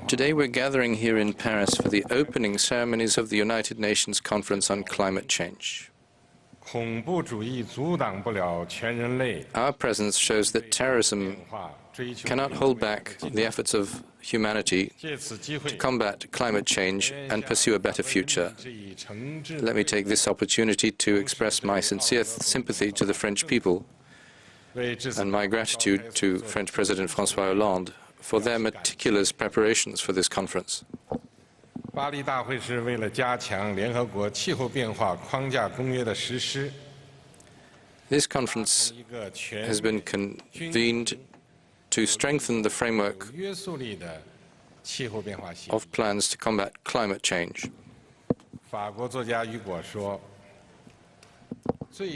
Today we're gathering here in Paris for the opening ceremonies of the United Nations Conference on Climate Change. Our presence shows that terrorism cannot hold back the efforts of humanity to combat climate change and pursue a better future. Let me take this opportunity to express my sincere sympathy to the French people and my gratitude to French President François Hollande for their meticulous preparations for this conference. This conference has been convened to strengthen the framework of plans to combat climate change.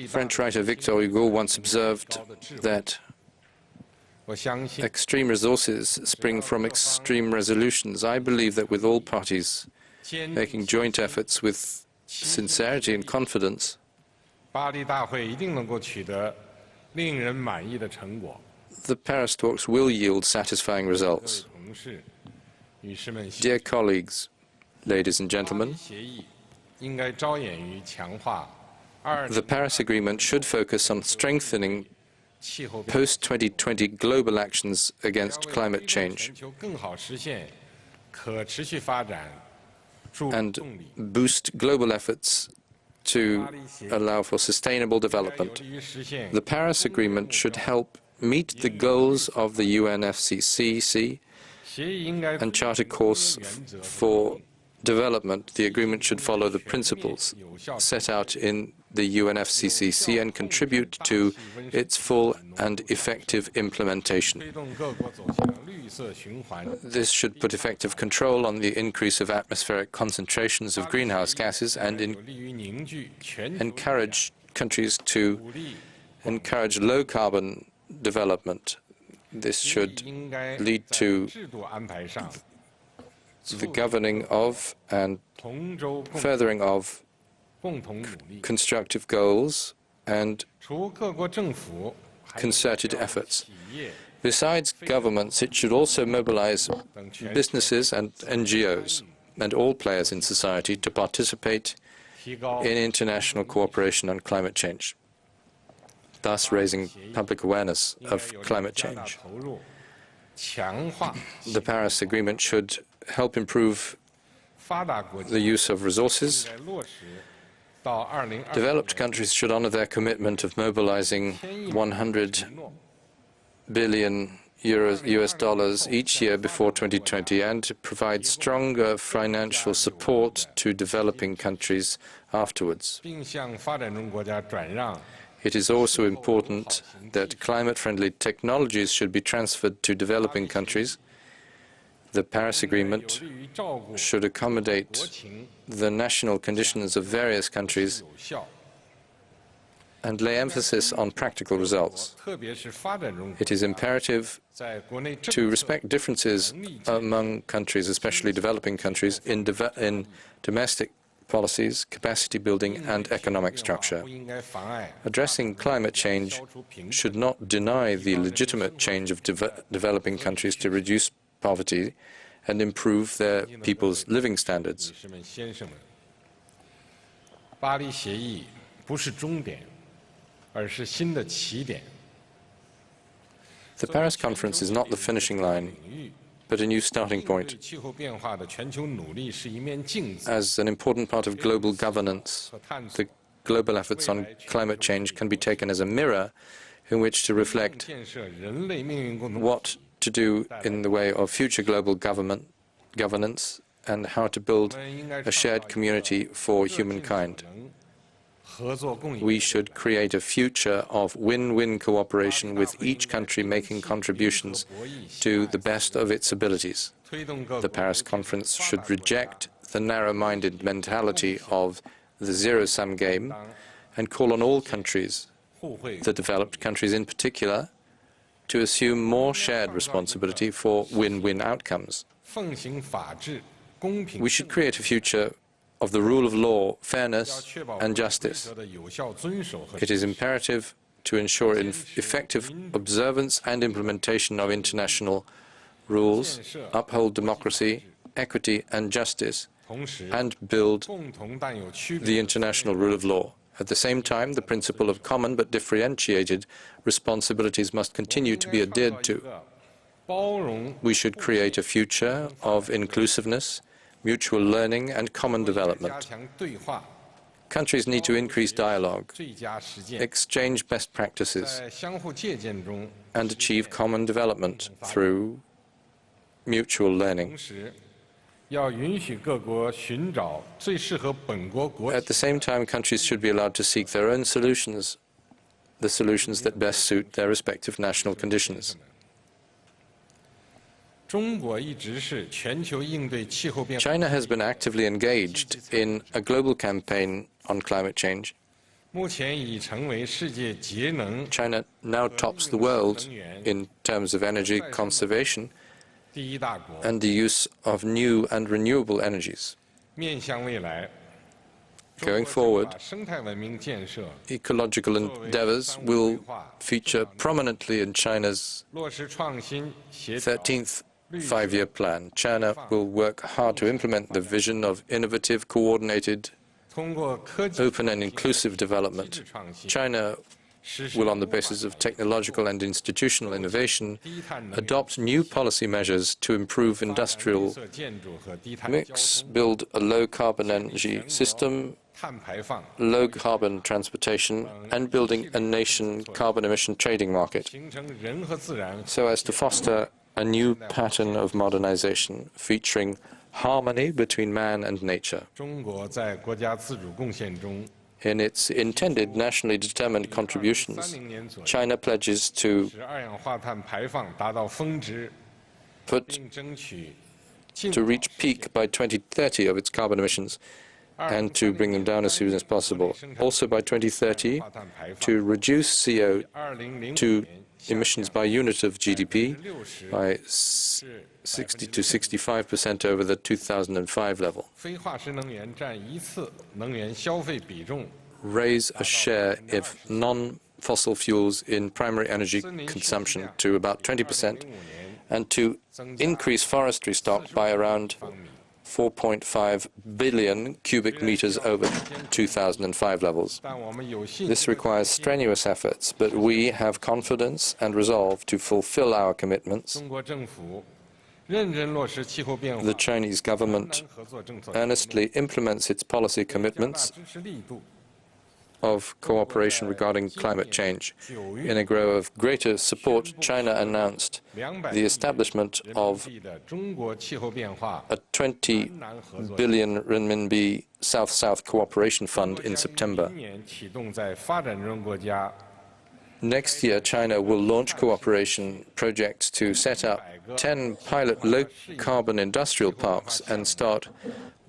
French writer Victor Hugo once observed that extreme resources spring from extreme resolutions. I believe that with all parties making joint efforts with sincerity and confidence, the Paris talks will yield satisfying results. Dear colleagues, ladies and gentlemen, the Paris Agreement should focus on strengthening post-2020 global actions against climate change and boost global efforts to allow for sustainable development. The Paris Agreement should help meet the goals of the UNFCCC and chart a course for development. The agreement should follow the principles set out in the UNFCCC and contribute to its full and effective implementation. This should put effective control on the increase of atmospheric concentrations of greenhouse gases and encourage countries to encourage low-carbon development. This should lead to the governing of and furthering of constructive goals and concerted efforts. Besides governments, it should also mobilize businesses and NGOs and all players in society to participate in international cooperation on climate change, thus raising public awareness of climate change. The Paris Agreement should help improve the use of resources. Developed countries should honor their commitment of mobilizing 100 billion US dollars each year before 2020 and to provide stronger financial support to developing countries afterwards. It is also important that climate-friendly technologies should be transferred to developing countries. The Paris Agreement should accommodate the national conditions of various countries and lay emphasis on practical results. It is imperative to respect differences among countries, especially developing countries, in domestic policies, capacity building and economic structure. Addressing climate change should not deny the legitimate change of developing countries to reduce poverty and improve their people's living standards. The Paris Conference is not the finishing line, but a new starting point. As an important part of global governance, the global efforts on climate change can be taken as a mirror in which to reflect what to do in the way of future global governance and how to build a shared community for humankind. We should create a future of win-win cooperation with each country making contributions to the best of its abilities. The Paris Conference should reject the narrow-minded mentality of the zero-sum game and call on all countries, the developed countries in particular, to assume more shared responsibility for win-win outcomes. We should create a future of the rule of law, fairness and justice. It is imperative to ensure effective observance and implementation of international rules, uphold democracy, equity and justice, and build the international rule of law. At the same time, the principle of common but differentiated responsibilities must continue to be adhered to. We should create a future of inclusiveness, mutual learning and common development. Countries need to increase dialogue, exchange best practices, and achieve common development through mutual learning. At the same time, countries should be allowed to seek their own solutions, the solutions that best suit their respective national conditions. China has been actively engaged in a global campaign on climate change. China now tops the world in terms of energy conservation and the use of new and renewable energies. Going forward, ecological endeavors will feature prominently in China's 13th five-year plan. China will work hard to implement the vision of innovative, coordinated, open and inclusive development. China will, on the basis of technological and institutional innovation, adopt new policy measures to improve industrial mix, build a low-carbon energy system, low-carbon transportation, and building a nation carbon emission trading market, so as to foster a new pattern of modernization featuring harmony between man and nature. In its intended nationally determined contributions, China pledges to reach peak by 2030 of its carbon emissions and to bring them down as soon as possible. Also by 2030, to reduce CO2 emissions by unit of GDP by 60 to 65% over the 2005 level. Raise a share of non-fossil fuels in primary energy consumption to about 20%, and to increase forestry stock by around 4.5 billion cubic meters over 2005 levels. This requires strenuous efforts, but we have confidence and resolve to fulfill our commitments. The Chinese government earnestly implements its policy commitments of cooperation regarding climate change. In a grow of greater support, China announced the establishment of a 20 billion renminbi South-South Cooperation Fund in September. Next year, China will launch cooperation projects to set up 10 pilot low-carbon industrial parks and start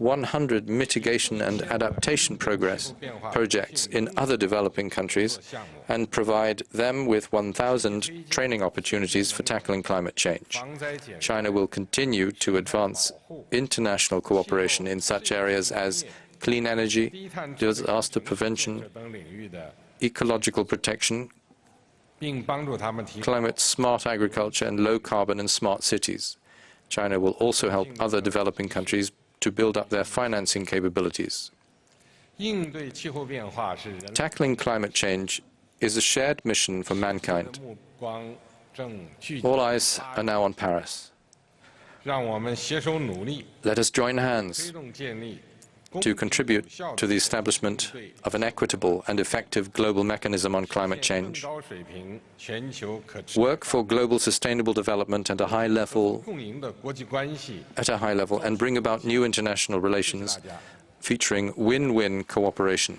100 mitigation and adaptation projects in other developing countries, and provide them with 1,000 training opportunities for tackling climate change. China will continue to advance international cooperation in such areas as clean energy, disaster prevention, ecological protection, climate smart agriculture, and low carbon and smart cities. China will also help other developing countries to build up their financing capabilities. Tackling climate change is a shared mission for mankind. All eyes are now on Paris. Let us join hands to contribute to the establishment of an equitable and effective global mechanism on climate change, work for global sustainable development at a high level, and bring about new international relations featuring win-win cooperation.